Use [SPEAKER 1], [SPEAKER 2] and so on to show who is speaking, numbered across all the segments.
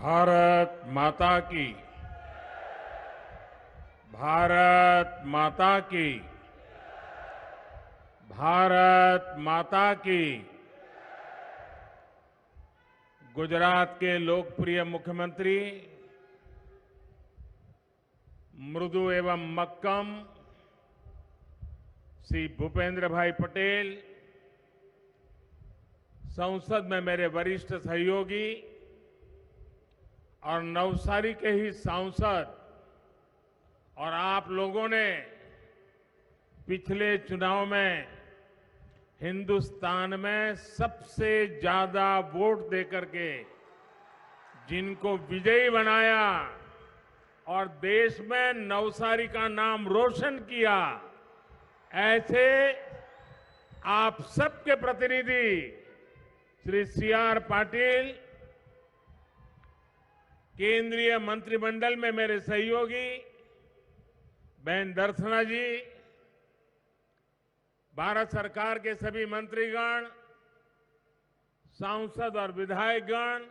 [SPEAKER 1] भारत माता की। भारत माता की। भारत माता की। गुजरात के लोकप्रिय मुख्यमंत्री मृदु एवं मक्कम श्री भूपेंद्र भाई पटेल, संसद में मेरे वरिष्ठ सहयोगी और नवसारी के ही सांसद और आप लोगों ने पिछले चुनाव में हिंदुस्तान में सबसे ज्यादा वोट देकर के जिनको विजयी बनाया और देश में नवसारी का नाम रोशन किया, ऐसे आप सबके प्रतिनिधि श्री सी.आर. पाटिल, केंद्रीय मंत्रिमंडल में मेरे सहयोगी बहन दर्शना जी, भारत सरकार के सभी मंत्रीगण, सांसद और विधायकगण,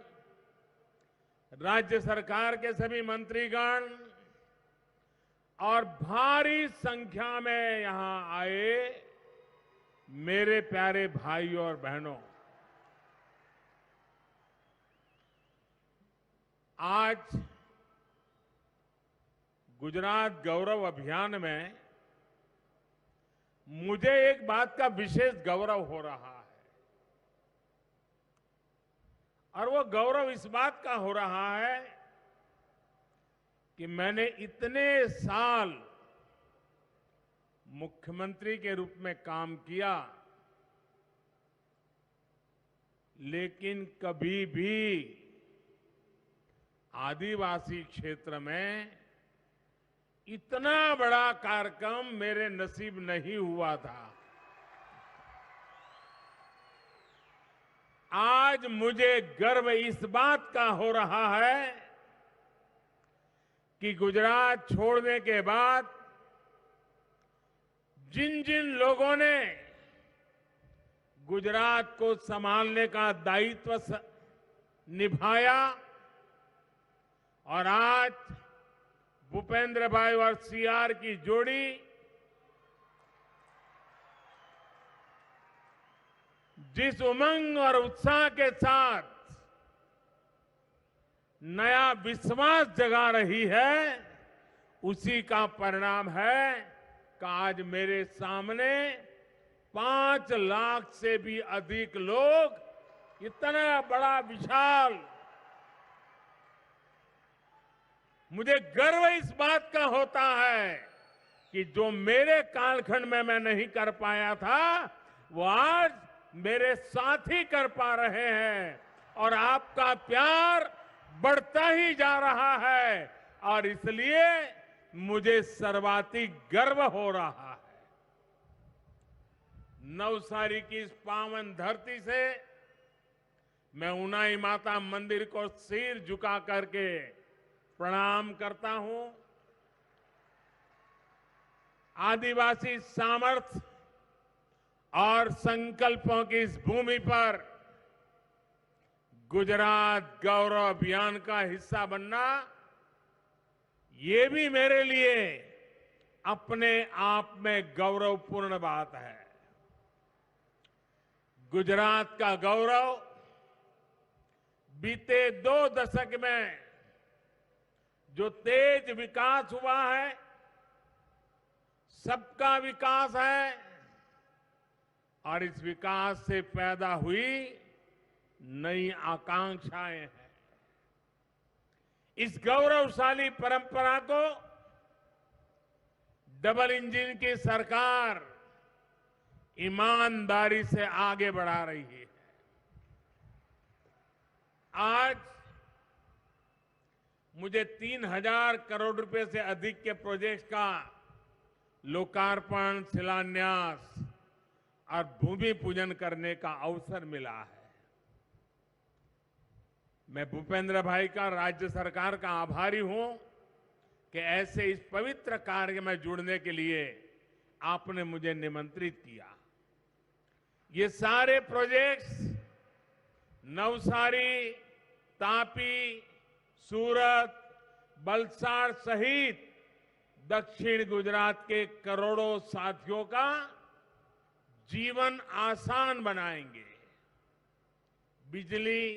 [SPEAKER 1] राज्य सरकार के सभी मंत्रीगण और भारी संख्या में यहां आए मेरे प्यारे भाइयों और बहनों, आज गुजरात गौरव अभियान में मुझे एक बात का विशेष गौरव हो रहा है और वो गौरव इस बात का हो रहा है कि मैंने इतने साल मुख्यमंत्री के रूप में काम किया, लेकिन कभी भी आदिवासी क्षेत्र में इतना बड़ा कार्यक्रम मेरे नसीब नहीं हुआ था। आज मुझे गर्व इस बात का हो रहा है कि गुजरात छोड़ने के बाद जिन जिन लोगों ने गुजरात को संभालने का दायित्व निभाया और आज भूपेंद्र भाई और सी.आर. की जोड़ी जिस उमंग और उत्साह के साथ नया विश्वास जगा रही है, उसी का परिणाम है कि आज मेरे सामने 5 लाख से भी अधिक लोग, इतना बड़ा विशाल, मुझे गर्व इस बात का होता है कि जो मेरे कालखंड में मैं नहीं कर पाया था, वो आज मेरे साथी कर पा रहे हैं और आपका प्यार बढ़ता ही जा रहा है और इसलिए मुझे सर्वाधिक गर्व हो रहा है। नवसारी की इस पावन धरती से मैं उनाई माता मंदिर को सिर झुका करके प्रणाम करता हूं। आदिवासी सामर्थ्य और संकल्पों की इस भूमि पर गुजरात गौरव अभियान का हिस्सा बनना, ये भी मेरे लिए अपने आप में गौरवपूर्ण बात है। गुजरात का गौरव बीते 2 दशक में जो तेज विकास हुआ है, सबका विकास है और इस विकास से पैदा हुई नई आकांक्षाएं हैं। इस गौरवशाली परंपरा को डबल इंजन की सरकार ईमानदारी से आगे बढ़ा रही है। आज मुझे 3,000 करोड़ रुपए से अधिक के प्रोजेक्ट का लोकार्पण, शिलान्यास और भूमि पूजन करने का अवसर मिला है। मैं भूपेंद्र भाई का, राज्य सरकार का आभारी हूं कि ऐसे इस पवित्र कार्य में जुड़ने के लिए आपने मुझे निमंत्रित किया। ये सारे प्रोजेक्ट्स नवसारी, तापी, सूरत, वलसाड सहित दक्षिण गुजरात के करोड़ों साथियों का जीवन आसान बनाएंगे। बिजली,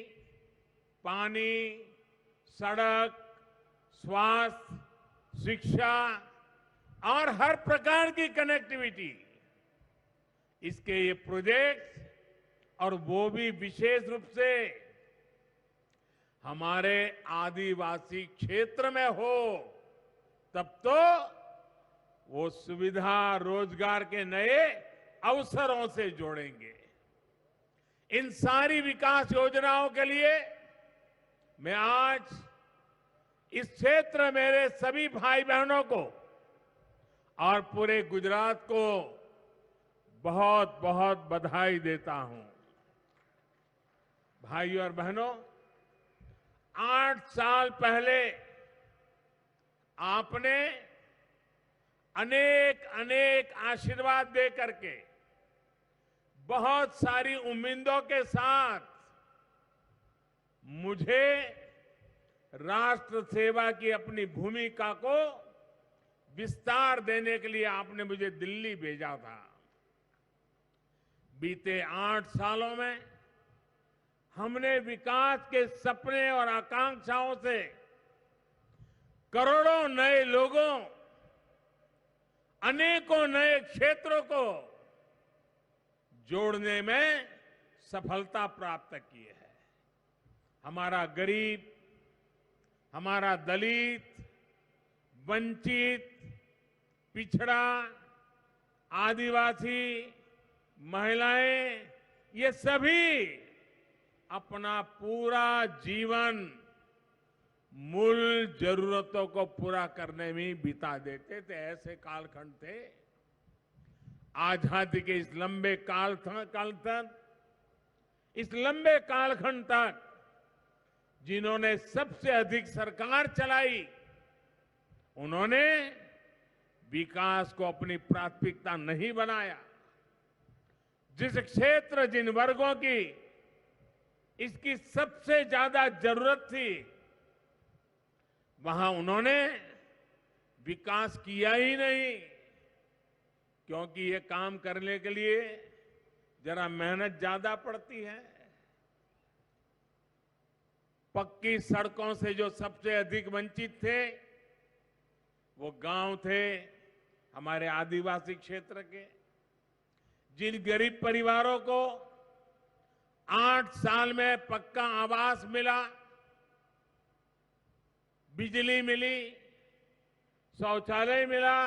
[SPEAKER 1] पानी, सड़क, स्वास्थ्य, शिक्षा और हर प्रकार की कनेक्टिविटी, इसके ये प्रोजेक्ट्स, और वो भी विशेष रूप से हमारे आदिवासी क्षेत्र में हो, तब तो वो सुविधा, रोजगार के नए अवसरों से जोड़ेंगे। इन सारी विकास योजनाओं के लिए मैं आज इस क्षेत्र में मेरे सभी भाई बहनों को और पूरे गुजरात को बहुत बहुत बधाई देता हूं। भाइयों और बहनों, 8 साल पहले आपने अनेक अनेक आशीर्वाद दे करके, बहुत सारी उम्मीदों के साथ मुझे राष्ट्र सेवा की अपनी भूमिका को विस्तार देने के लिए आपने मुझे दिल्ली भेजा था। बीते 8 सालों में हमने विकास के सपने और आकांक्षाओं से करोड़ों नए लोगों, अनेकों नए क्षेत्रों को जोड़ने में सफलता प्राप्त की है। हमारा गरीब, हमारा दलित, वंचित, पिछड़ा, आदिवासी, महिलाएं, ये सभी अपना पूरा जीवन मूल जरूरतों को पूरा करने में बिता देते थे। ऐसे कालखंड थे। आजादी के इस लंबे काल तक, इस लंबे कालखंड तक जिन्होंने सबसे अधिक सरकार चलाई, उन्होंने विकास को अपनी प्राथमिकता नहीं बनाया। जिस क्षेत्र, जिन वर्गों की इसकी सबसे ज्यादा जरूरत थी, वहां उन्होंने विकास किया ही नहीं, क्योंकि ये काम करने के लिए जरा मेहनत ज्यादा पड़ती है। पक्की सड़कों से जो सबसे अधिक वंचित थे, वो गांव थे हमारे आदिवासी क्षेत्र के। जिन गरीब परिवारों को 8 साल में पक्का आवास मिला, बिजली मिली, शौचालय मिला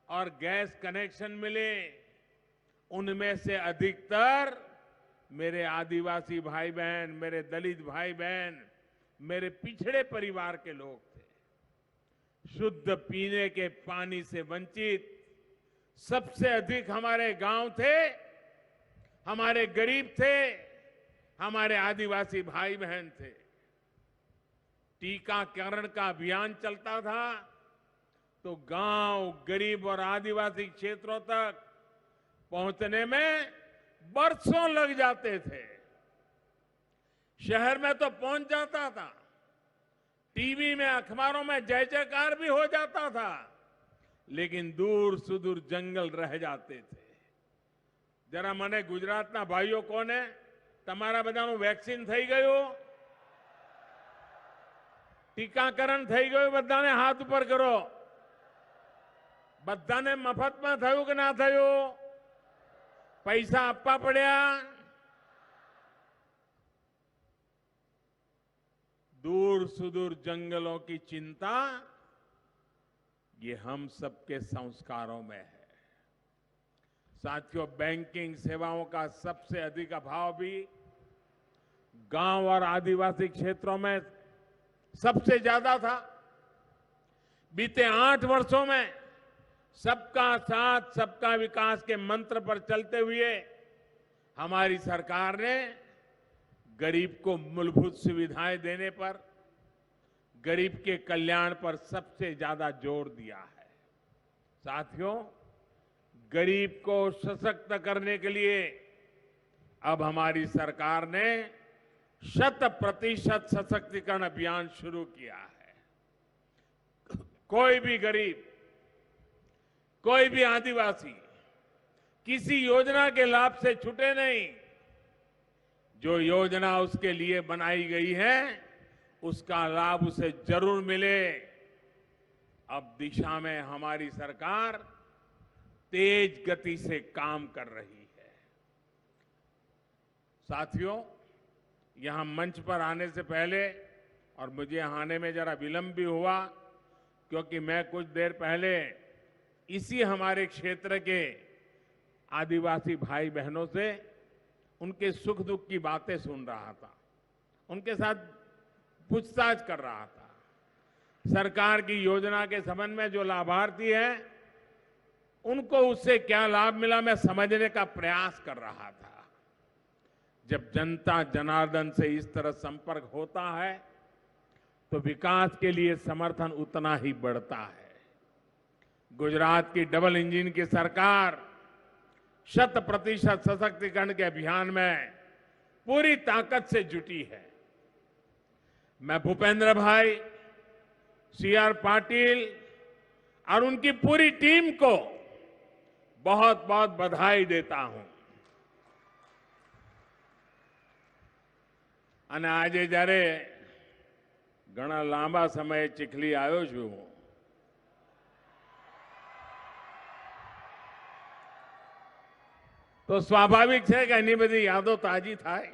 [SPEAKER 1] और गैस कनेक्शन मिले, उनमें से अधिकतर मेरे आदिवासी भाई बहन, मेरे दलित भाई बहन, मेरे पिछड़े परिवार के लोग थे। शुद्ध पीने के पानी से वंचित सबसे अधिक हमारे गांव थे, हमारे गरीब थे, हमारे आदिवासी भाई बहन थे। टीकाकरण का अभियान चलता था तो गांव, गरीब और आदिवासी क्षेत्रों तक पहुंचने में बरसों लग जाते थे। शहर में तो पहुंच जाता था, टीवी में, अखबारों में जय जयकार भी हो जाता था, लेकिन दूर सुदूर जंगल रह जाते थे। जरा મને ગુજરાતના ભાઈઓ કોને તમારા બધાનું વેક્સિન થઈ ગયું? ટીકાકરણ થઈ ગયું? બધાને હાથ ઉપર કરો. બધાને મફતમાં થયું કે ના થયું? પૈસા આપવા પડ્યા? दूर सुदूर जंगलों की चिंता ये हम सबके संस्कारों में है। साथियों, बैंकिंग सेवाओं का सबसे अधिक अभाव भी गांव और आदिवासी क्षेत्रों में सबसे ज्यादा था। बीते 8 वर्षों में सबका साथ, सबका विकास के मंत्र पर चलते हुए हमारी सरकार ने गरीब को मूलभूत सुविधाएं देने पर, गरीब के कल्याण पर सबसे ज्यादा जोर दिया है। साथियों, गरीब को सशक्त करने के लिए अब हमारी सरकार ने 100% सशक्तिकरण अभियान शुरू किया है। कोई भी गरीब, कोई भी आदिवासी किसी योजना के लाभ से छूटे नहीं। जो योजना उसके लिए बनाई गई है उसका लाभ उसे जरूर मिले। अब दिशा में हमारी सरकार तेज गति से काम कर रही है। साथियों, यहां मंच पर आने से पहले, और मुझे आने में जरा विलंब भी हुआ क्योंकि मैं कुछ देर पहले इसी हमारे क्षेत्र के आदिवासी भाई बहनों से उनके सुख दुख की बातें सुन रहा था, उनके साथ पूछताछ कर रहा था। सरकार की योजना के संबंध में जो लाभार्थी हैं उनको उससे क्या लाभ मिला मैं समझने का प्रयास कर रहा था। जब जनता जनार्दन से इस तरह संपर्क होता है तो विकास के लिए समर्थन उतना ही बढ़ता है। गुजरात की डबल इंजन की सरकार 100% सशक्तिकरण के अभियान में पूरी ताकत से जुटी है। मैं भूपेंद्र भाई, सीआर पाटिल और उनकी पूरी टीम को बहुत बहुत बधाई देता हूं। અને આજે જ્યારે ઘણા લાંબા સમયે ચીખલી આવ્યો છું તો સ્વાભાવિક છે કે એની બધી યાદો તાજી થાય।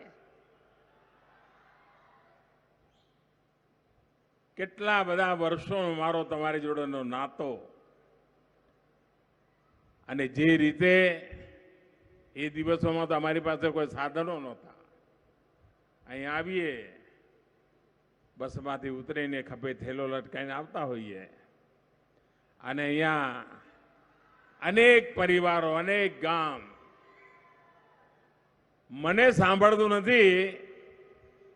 [SPEAKER 1] કેટલા બધા વર્ષોનો મારો તમારી જોડેનો નાતો અને જે રીતે એ દિવસોમાં તો અમારી પાસે કોઈ સાધનો નહોતા। અહીં આવીએ, બસમાંથી ઉતરીને ખભે થેલો લટકાઈને આવતા હોઈએ અને અહીંયા અનેક પરિવારો, અનેક ગામ, મને સાંભળતું નથી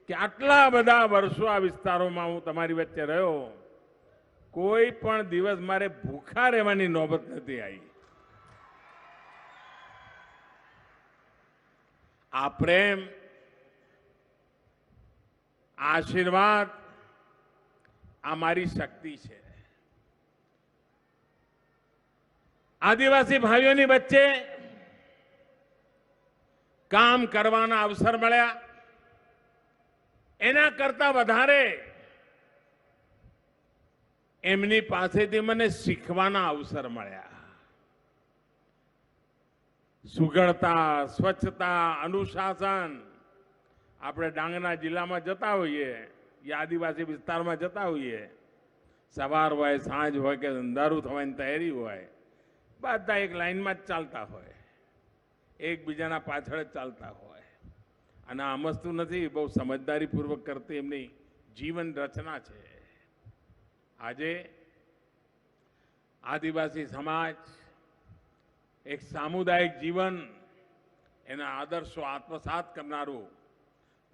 [SPEAKER 1] કે આટલા બધા વર્ષો આ વિસ્તારોમાં હું તમારી વચ્ચે રહ્યો, કોઈ પણ દિવસ મારે ભૂખા રહેવાની નોબત નથી આવી। આ પ્રેમ, આશીર્વાદ આ મારી શક્તિ છે। આદિવાસી ભાઈઓની વચ્ચે કામ કરવાના અવસર મળ્યા, એના કરતા વધારે એમની પાસેથી મને શીખવાના અવસર મળ્યા। સુઘડતા, સ્વચ્છતા, અનુશાસન। આપણે ડાંગના જિલ્લામાં જતા હોઈએ या आदिवासी વિસ્તારમાં જતા હોઈએ, સવાર હોય, સાંજ હોય કે અંધારું થવાની તૈયારી હોય, બધા એક લાઈનમાં જ ચાલતા હોય, એકબીજાના પાછળ જ ચાલતા હોય। અને આ મસ્તું નથી, બહુ સમજદારીપૂર્વક કરતી એમની જીવન રચના છે। આજે આદિવાસી સમાજ એક સામુદાયિક જીવન, એના આદર્શો આત્મસાત કરનારું,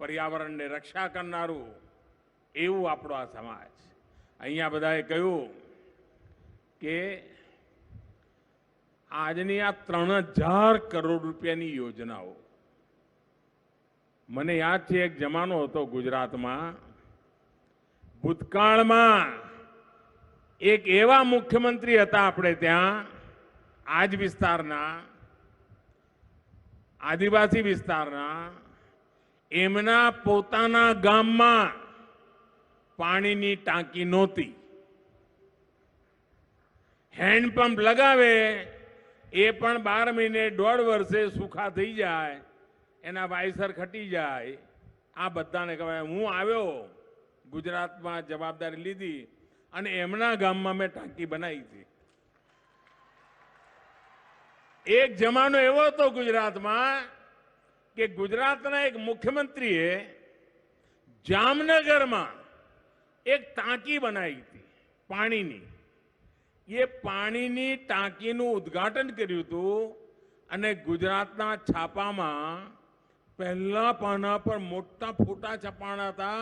[SPEAKER 1] पर्यावरण ने रक्षा करनारू एवं आपणो आ समाज। अहींया बधाए कह्युं के आजनी आ 3000 करोड़ रूपियानी योजनाओ, मने याद छे एक जमानो हतो गुजरातमां, भूतकाळमां एक एवा मुख्यमंत्री हता आपणे त्यां आज विस्तारना, आदिवासी विस्तारना, एमना पोताना गाममां पाणीनी टांकी नहोती। हेन्डपंप लगावे ए पण 12 महीने 1.5 वर्षे सूखा थई जाय, एना वायसर खटी जाय। आ बधाने कहेवाय हूँ आव्यो गुजरातमां जवाबदारी लीधी अने एमना गाममां मैं टांकी बनावी थी। एक जमानो एवो हतो गुजरातमां कि गुजरातना एक मुख्यमंत्रीए जामनगर में एक टांकी बनाई थी पाणीनी। ये पाणीनी टांकीनु उद्घाटन कर्युं हतुं अने गुजरातना छापामां पहला पाना पर मोटा फोटा छपाणा हता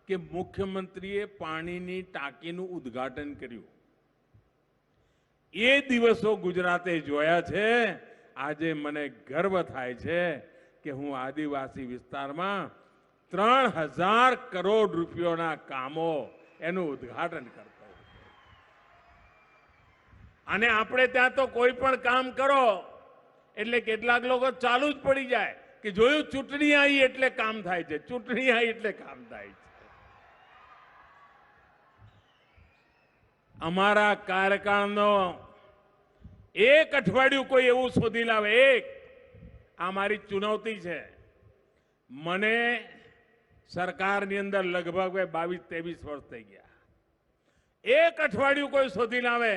[SPEAKER 1] कि मुख्यमंत्रीए पाणीनी टांकीनु उद्घाटन कर्युं। ये दिवसों गुजराते जोया छे। आजे मने गर्व थाय छे कि हूँ आदिवासी विस्तार में 3000 કરોડ રૂપિયાના કામો એનું ઉદ્ઘાટન કરતો. અને આપણે ત્યાં તો કોઈ પણ કામ કરો એટલે કેટલાક લોકો ચાલુ જ પડી જાય કે જોયું ચૂંટણી આવી એટલે કામ થાય છે, ચૂંટણી આવી એટલે કામ થાય છે. અમારા કાર્યકાળનો એક અઠવાડિયું કોઈ એવું શોધી લાવે, એક, આ મારી ચુનૌતી છે. મને સરકારની અંદર લગભગ 22-23 વર્ષ થઈ ગયા. એક અઠવાડિયું કોઈ શોધી લાવે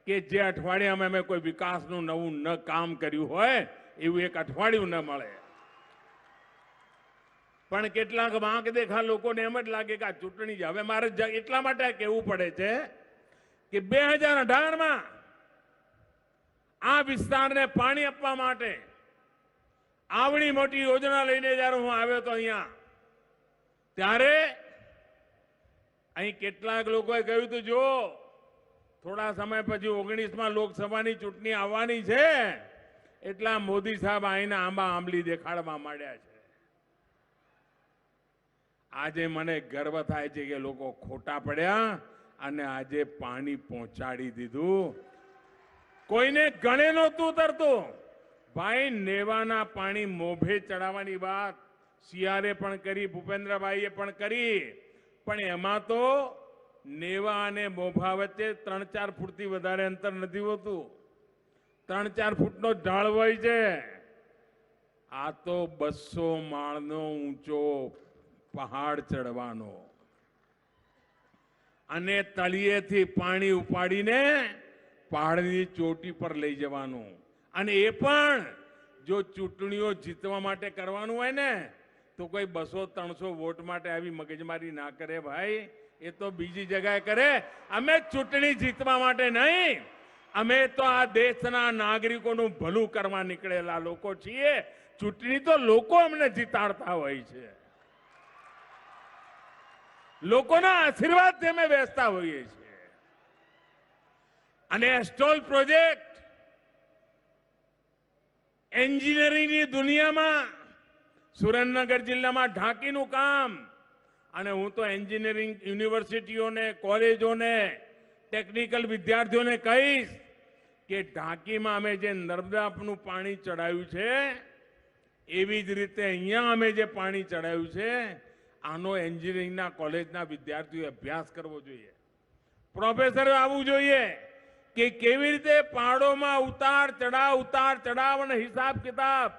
[SPEAKER 1] કે જે અઠવાડિયામાં અમે કોઈ વિકાસનું નવું ન કામ કર્યું હોય એવું એક અઠવાડિયું ન મળે. પણ કેટલાક વાંક દેખા લોકોને એમ જ લાગે કે આ ચૂંટણી છે. હવે મારે એટલા માટે કહેવું પડે છે કે 2018માં આ વિસ્તારને પાણી આપવા માટે આવડી મોટી યોજના લઈને જ્યારે હું આવ્યો તો અહીંયા, ત્યારે અહીં કેટલાક લોકોએ કહ્યું હતું જો થોડા સમય પછી 19માં લોકસભાની ચૂંટણી આવવાની છે એટલા મોદી સાહેબ અહીંના આંબા આંબલી દેખાડવા માંડ્યા છે. આજે મને ગર્વ થાય છે કે લોકો ખોટા પડ્યા અને આજે પાણી પહોંચાડી દીધું. કોઈને ગણે નહોતું ઉતરતું. ભાઈ, નેવાના પાણી મોભે ચડાવવાની વાત સીઆરે પણ કરી, ભૂપેન્દ્રભાઈએ પણ કરી, પણ એમાં તો નેવા અને મોભા વચ્ચે 3-4 ફૂટથી વધારે અંતર નથી હોતું. 3-4 ફૂટનો ઢાળ હોય છે. આ તો 200 માળનો ઊંચો પહાડ ચડવાનો અને તળિયેથી પાણી ઉપાડીને પહાડની ચોટી પર લઈ જવાનું. અને એ પણ જો ચૂંટણીઓ જીતવા માટે કરવાનું હોય ને તો કોઈ 200-300 વોટ માટે આવી મગજમારી ના કરે ભાઈ. એ તો બીજી જગ્યાએ કરે. અમે ચૂંટણી જીતવા માટે નહીં, અમે તો આ દેશના નાગરિકોનું ભલું કરવા નીકળેલા લોકો છીએ. ચૂંટણી તો લોકો અમને જીતાડતા હોય છે, લોકોના આશીર્વાદથી અમે બેસતા હોઈએ છીએ. અને એસ્ટોલ પ્રોજેક્ટ એન્જિનિયરિંગની દુનિયામાં સુરેન્દ્રનગર જિલ્લામાં ઢાંકીનું કામ, અને હું તો એન્જિનિયરિંગ યુનિવર્સિટીઓને, કોલેજોને, ટેકનિકલ વિદ્યાર્થીઓને કહીશ કે ઢાંકીમાં અમે જે નર્મદાનું પાણી ચડાવ્યું છે એવી જ રીતે અહીંયા અમે જે પાણી ચડાવ્યું છે આનો એન્જિનિયરિંગના કોલેજના વિદ્યાર્થીઓએ અભ્યાસ કરવો જોઈએ. પ્રોફેસરો આવવું જોઈએ કે કેવી રીતે પહાડોમાં ઉતાર ચઢાવ અને હિસાબ કિતાબ,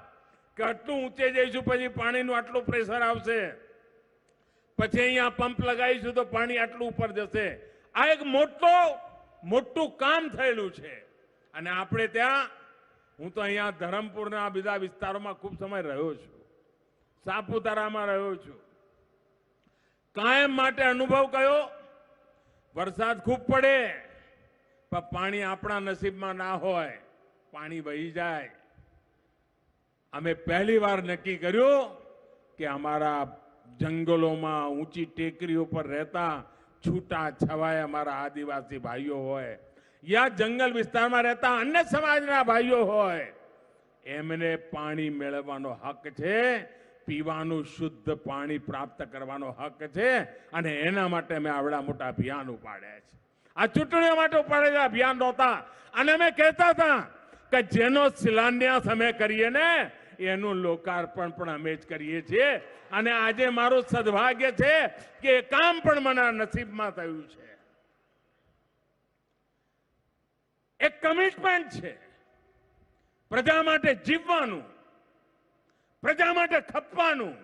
[SPEAKER 1] કે આટલું ઊંચે જઈશું પછી પાણીનું આટલું પ્રેશર આવશે, પછી અહીંયા પંપ લગાવીશું તો પાણી આટલું ઉપર જશે. આ એક મોટું કામ થયેલું છે. અને આપણે ત્યાં, હું તો અહીંયા ધરમપુરના બીજા વિસ્તારોમાં ખૂબ સમય રહ્યો છું, સાપુતારામાં રહ્યો છું. કાયમ માટે અનુભવ કયો, વરસાદ ખૂબ પડે પણ પાણી આપણા નસીબમાં ના હોય, પાણી વહી જાય. અમે પહેલી વાર નક્કી કર્યું કે અમારા જંગલોમાં, ઊંચી ટેકરીઓ પર રહેતા છૂટા છવાયા અમારા આદિવાસી ભાઈઓ હોય યા જંગલ વિસ્તારમાં રહેતા અન્ય સમાજના ભાઈઓ હોય, એમને પાણી મેળવવાનો હક છે, પીવાનું શુદ્ધ પાણી પ્રાપ્ત કરવાનો હક છે. અને એના માટે મેં આવડા મોટા અભિયાન ઉપાડ્યા છે. આ ચૂંટણીઓ માટે ઉપાડેલા અભિયાન નહોતા. અને અમે કહેતા હતા કે જેનો શિલાન્યાસ અમે કરીએ ને એનું લોકાર્પણ પણ અમે જ કરીએ છીએ. અને આજે મારું સદભાગ્ય છે કે એ કામ પણ મને નસીબમાં થયું છે. એક કમિટમેન્ટ છે પ્રજા માટે જીવવાનું, પ્રજા માટે ખપવાનું.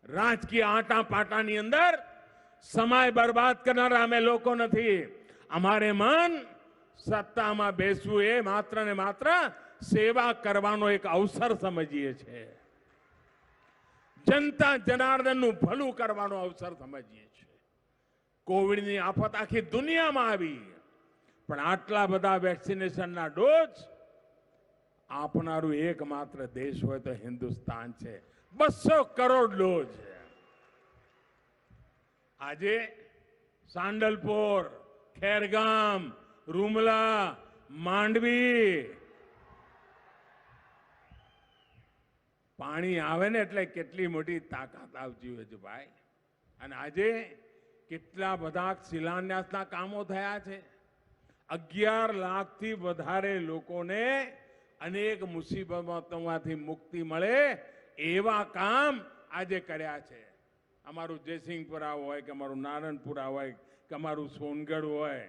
[SPEAKER 1] રાજકીય આટાપાટાની અંદર સમય બરબાદ કરનારા અમે લોકો નથી. અમારે મન સત્તામાં બેસવું એ માત્ર ને માત્ર સેવા કરવાનો એક અવસર સમજીએ છીએ, જનતા જનાર્દનનું ભલું કરવાનો અવસર સમજીએ છીએ. કોવિડની આફત આખી દુનિયામાં આવી, પણ આટલા બધા વેક્સિનેશનના ડોઝ આપનારું એકમાત્ર દેશ હોય તો હિન્દુસ્તાન છે. 200 કરોડ ડોઝ. આજે સાંડલપોર, ખેરગામ, રૂમલા, માંડવી, પાણી આવે ને એટલે કેટલી મોટી તાકાત આવતી હોય છે ભાઈ. અને આજે કેટલા બધા શિલાન્યાસના કામો થયા છે. 11 લાખથી વધારે લોકોને અનેક મુસીબતોમાંથી મુક્તિ મળે એવા કામ આજે કર્યા છે. અમારું જયસિંહપુરા હોય કે અમારું નારણપુરા હોય કે અમારું સોનગઢ હોય,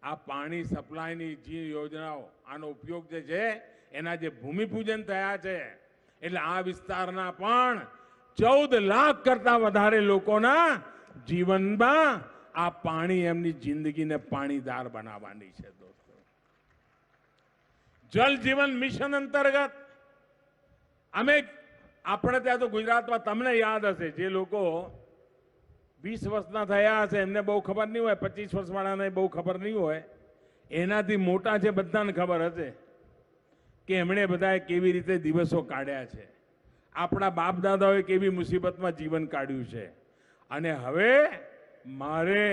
[SPEAKER 1] આ પાણી સપ્લાયની જે યોજનાઓ, આનો ઉપયોગ જે છે એના જે ભૂમિપૂજન થયા છે, એટલે આ વિસ્તારના પણ 14 લાખ કરતા વધારે લોકોના જીવનમાં આ પાણી એમની જિંદગીને પાણીદાર બનાવવાની છે. દોસ્તો, જલ જીવન મિશન અંતર્ગત અમે આપણે ત્યાં તો ગુજરાતમાં તમને યાદ હશે, જે લોકો 20 વર્ષના થયા હશે એમને બહુ ખબર નહીં હોય, 25 વર્ષવાળાને બહુ ખબર નહીં હોય, એનાથી મોટા છે બધાને ખબર હશે કે એમણે બધાએ કેવી રીતે દિવસો કાઢ્યા છે, આપણા બાપ દાદાઓએ કેવી મુસીબતમાં જીવન કાઢ્યું છે. અને હવે મારે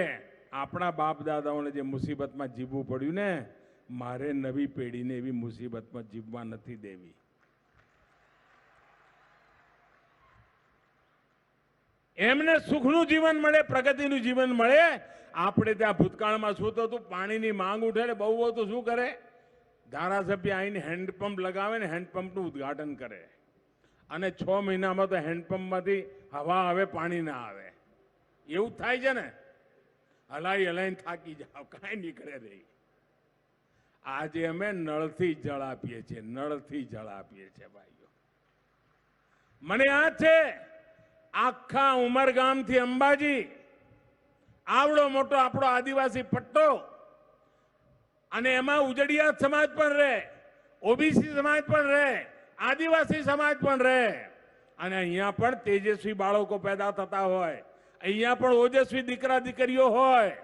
[SPEAKER 1] આપણા બાપ દાદાઓને જે મુસીબતમાં જીવવું પડ્યું ને, મારે નવી પેઢીને એવી મુસીબતમાં જીવવા નથી દેવી. એમને સુખનું જીવન મળે, પ્રગતિનું જીવન મળે. આપણે ત્યાં ભૂતકાળમાં શું થતું, પાણીની માંગ ઉઠે એટલે બહુ તો શું કરે, ધારાસભ્ય આવીને હેન્ડપંપ લગાવે ને હેન્ડપંપનું ઉદ્ઘાટન કરે, અને 6 મહિનામાં તો હેન્ડપંપમાંથી હવા આવે, પાણી ના આવે. એવું થાય છે ને, હલાઈને થાકી જાવ, કાંઈ નીકળે નહીં. આજે અમે નળથી જળ આપીએ છીએ, નળથી જળ આપીએ છીએ ભાઈઓ. મને યાદ છે, આખા ઉમરગામથી અંબાજી આવડો મોટો આપણો આદિવાસી પટ્ટો, અને એમાં ઉજળિયાત સમાજ પણ રહે, ઓબીસી સમાજ પણ રહે, આદિવાસી સમાજ પણ રહે, અને અહીંયા પણ તેજસ્વી બાળકો પેદા થતા હોય, અહીંયા પણ ઓજસ્વી દીકરા દીકરીઓ હોય.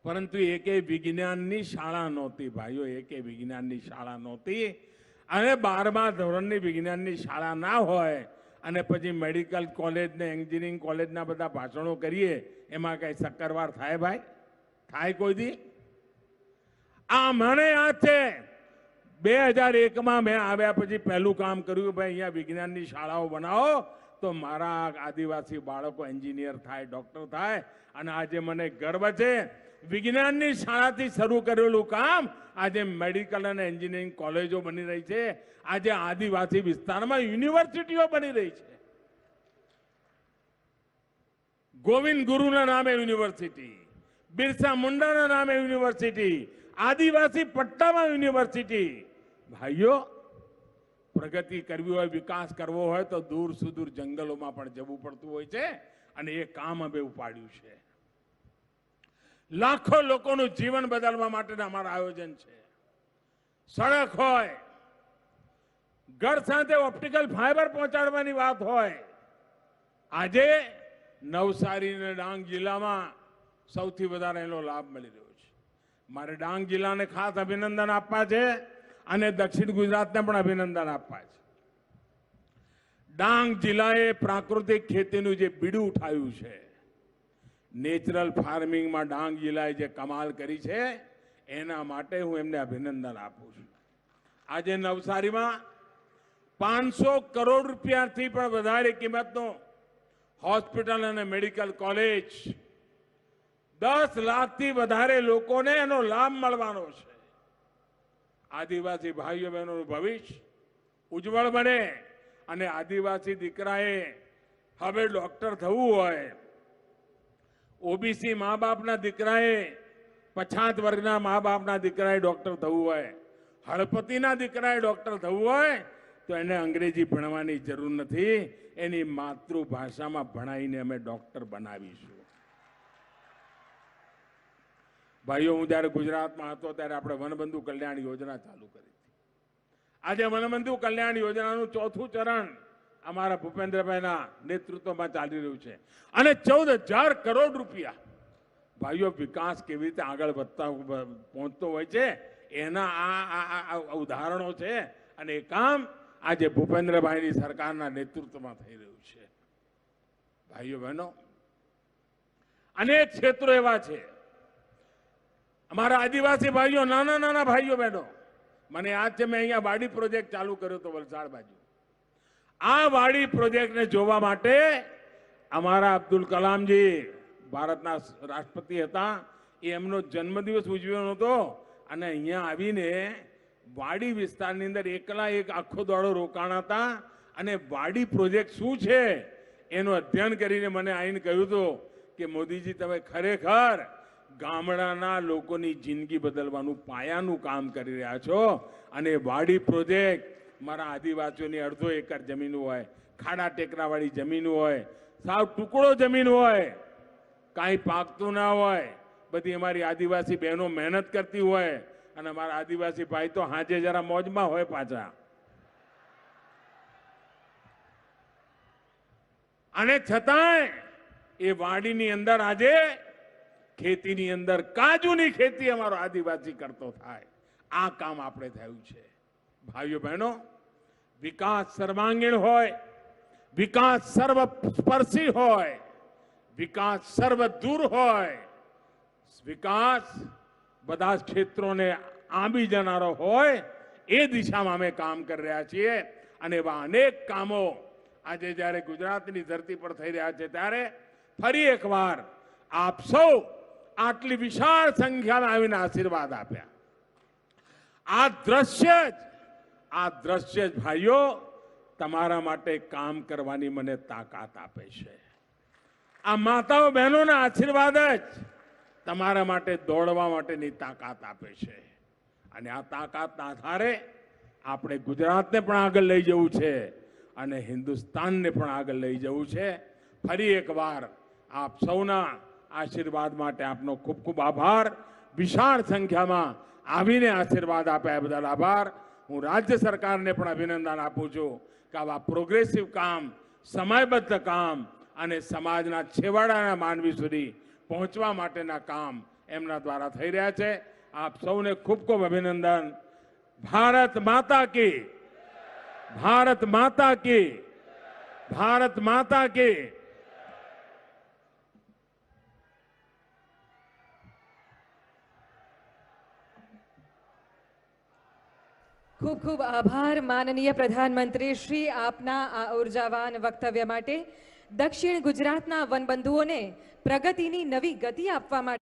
[SPEAKER 1] પરંતુ એકે વિજ્ઞાનની શાળા નહોતી ભાઈઓ, એકે વિજ્ઞાનની શાળા નહોતી. અને 12મા ધોરણની વિજ્ઞાનની શાળા ના હોય અને પછી મેડિકલ કોલેજ ને એન્જિનિયરિંગ કોલેજના બધા ભાષણો કરીએ, એમાં કઈ શક્કરવાર થાય ભાઈ? થાય કોઈ દી? આ મને યાદ છે 2001માં મેં આવ્યા પછી પહેલું કામ કર્યું, ભાઈ અહીંયા વિજ્ઞાનની શાળાઓ બનાવો તો મારા આદિવાસી બાળકો એન્જિનિયર થાય, ડોક્ટર થાય. અને આજે મને ગર્વ છે, વિજ્ઞાનની શાળાથી શરૂ કરેલું કામ આજે મેડિકલ અને એન્જિનિયરિંગ કોલેજો બની રહી છે. આજે આદિવાસી વિસ્તારમાં યુનિવર્સિટીઓ બની રહી છે. ગોવિંદ ગુરુના નામે યુનિવર્સિટી, બિરસા મુંડાના નામે યુનિવર્સિટી, આદિવાસી પટ્ટામાં યુનિવર્સિટી. ભાઈઓ, પ્રગતિ કરવી હોય, વિકાસ કરવો હોય તો દૂર સુદૂર જંગલોમાં પણ જવું પડતું હોય છે, અને એ કામ અમે ઉપાડ્યું છે. લાખો લોકોનું જીવન બદલવા માટેના અમારા આયોજન છે. સડક હોય, ઘર સાથે ઓપ્ટિકલ ફાઈબર પહોંચાડવાની વાત હોય. આજે નવસારી અને ડાંગ જિલ્લામાં સૌથી વધારે એનો લાભ મળી રહ્યો છે. મારે ડાંગ જિલ્લાને ખાસ અભિનંદન આપવા છે, અને દક્ષિણ ગુજરાતને પણ અભિનંદન આપવા છે. ડાંગ જિલ્લાએ પ્રાકૃતિક ખેતીનું જે બીડું ઉઠાવ્યું છે, નેચરલ ફાર્મિંગમાં ડાંગ જિલ્લાએ જે કમાલ કરી છે, એના માટે હું એમને અભિનંદન આપું છું. આજે નવસારીમાં 500 કરોડ રૂપિયાથી પણ વધારે કિંમતનો હોસ્પિટલ અને મેડિકલ કોલેજ, 10 લાખથી વધારે લોકોને એનો લાભ મળવાનો છે. આદિવાસી ભાઈઓ બહેનોનું ભવિષ્ય ઉજ્જવળ બને, અને આદિવાસી દીકરાએ હવે ડોક્ટર થવું હોય, ઓબીસી મા બાપના દીકરાએ, પછાત વર્ગના મા બાપના દીકરાએ ડોક્ટર થવું હોય, હળપતિના દીકરાએ ડોક્ટર થવું હોય, તો એને અંગ્રેજી ભણવાની જરૂર નથી. એની માતૃભાષામાં ભણાવીને અમે ડોક્ટર બનાવીશું. ભાઈઓ, હું જ્યારે ગુજરાતમાં હતો ત્યારે આપણે વનબંધુ કલ્યાણ યોજના ચાલુ કરી હતી. આજે વનબંધુ કલ્યાણ યોજનાનું 4થું ચરણ અમારા ભૂપેન્દ્રભાઈના નેતૃત્વમાં ચાલી રહ્યું છે, અને 14,000 કરોડ રૂપિયા. ભાઈઓ, વિકાસ કેવી રીતે આગળ વધતા પહોંચતો હોય છે એના આ ઉદાહરણો છે, અને એ કામ આજે ભૂપેન્દ્રભાઈની સરકારના નેતૃત્વમાં થઈ રહ્યું છે. ભાઈઓ બહેનો, અનેક ક્ષેત્રો એવા છે. અમારા આદિવાસી ભાઈઓ, નાના નાના ભાઈઓ બહેનો, મને યાદ છે મેં અહીંયા વાડી પ્રોજેક્ટ ચાલુ કર્યો હતો વલસાડ બાજુ. આ વાડી પ્રોજેક્ટને જોવા માટે અમારા અબ્દુલ કલામજી ભારતના રાષ્ટ્રપતિ હતા, એમનો જન્મદિવસ ઉજવ્યો હતો અને અહીંયા આવીને વાડી વિસ્તારની અંદર એકલા એક આખો દાડો રોકાણા હતા અને વાડી પ્રોજેક્ટ શું છે એનું અધ્યયન કરીને મને આવીને કહ્યું હતું કે મોદીજી તમે ખરેખર ગામડાના લોકોની જિંદગી બદલવાનું પાયાનું કામ કરી રહ્યા છો અને વાડી પ્રોજેક્ટ મારા આદિવાસીઓની અડધો એકર જમીન હોય, ખાડા ટેકરાવાળી જમીન હોય, સાવ ટુકડો જમીન હોય, કાંઈ પાકતું ના હોય, બધી અમારી આદિવાસી બહેનો મહેનત કરતી હોય અને અમારા આદિવાસી ભાઈ તો હાજે જરા મોજમાં હોય પાછા. અને છતાંય એ વાડીની અંદર આજે ખેતીની અંદર કાજુની ખેતી અમારો આદિવાસી કરતો થાય, આ કામ આપણે થયું છે. ભાઈઓ બહેનો, વિકાસ સર્વાંગીણ હોય, વિકાસ સર્વસ્પર્શી હોય, વિકાસ સર્વદૂર હોય, વિકાસ બધા જ ક્ષેત્રોને આંબી જનારો હોય, એ દિશામાં અમે કામ કરી રહ્યા છીએ. અને એવા અનેક કામો આજે જ્યારે ગુજરાતની ધરતી પર થઈ રહ્યા છે ત્યારે ફરી એકવાર આપ સૌ આટલી વિશાળ સંખ્યામાં આવીને આશીર્વાદ આપ્યા. આ દ્રશ્ય જ ભાઈઓ તમારા માટે કામ કરવાની મને તાકાત આપે છે. આ માતાઓ બહેનોના આશીર્વાદ જ તમારા માટે દોડવા માટેની તાકાત આપે છે. અને આ તાકાતના આધારે આપણે ગુજરાતને પણ આગળ લઈ જવું છે અને હિન્દુસ્તાનને પણ આગળ લઈ જવું છે. ફરી એકવાર આપ સૌના આશીર્વાદ માટે આપનો ખૂબ ખૂબ આભાર. વિશાળ સંખ્યામાં આવીને આશીર્વાદ આપ્યા બદલ આભાર. હું રાજ્ય સરકારને પણ અભિનંદન આપું છું કે આવા પ્રોગ્રેસિવ કામ, સમયબદ્ધ કામ અને સમાજના છેવાડાના માનવી સુધી પહોંચવા માટેના કામ એમના દ્વારા થઈ રહ્યા છે. આપ સૌને ખૂબ ખૂબ અભિનંદન. ભારત માતા કી, ભારત માતા કી, ભારત માતા કી.
[SPEAKER 2] ખૂબ ખૂબ આભાર માનનીય પ્રધાનમંત્રી શ્રી, આપના આ ઉર્જાવાન વક્તવ્ય માટે. દક્ષિણ ગુજરાતના વનબંધુઓને પ્રગતિની નવી ગતિ આપવા માટે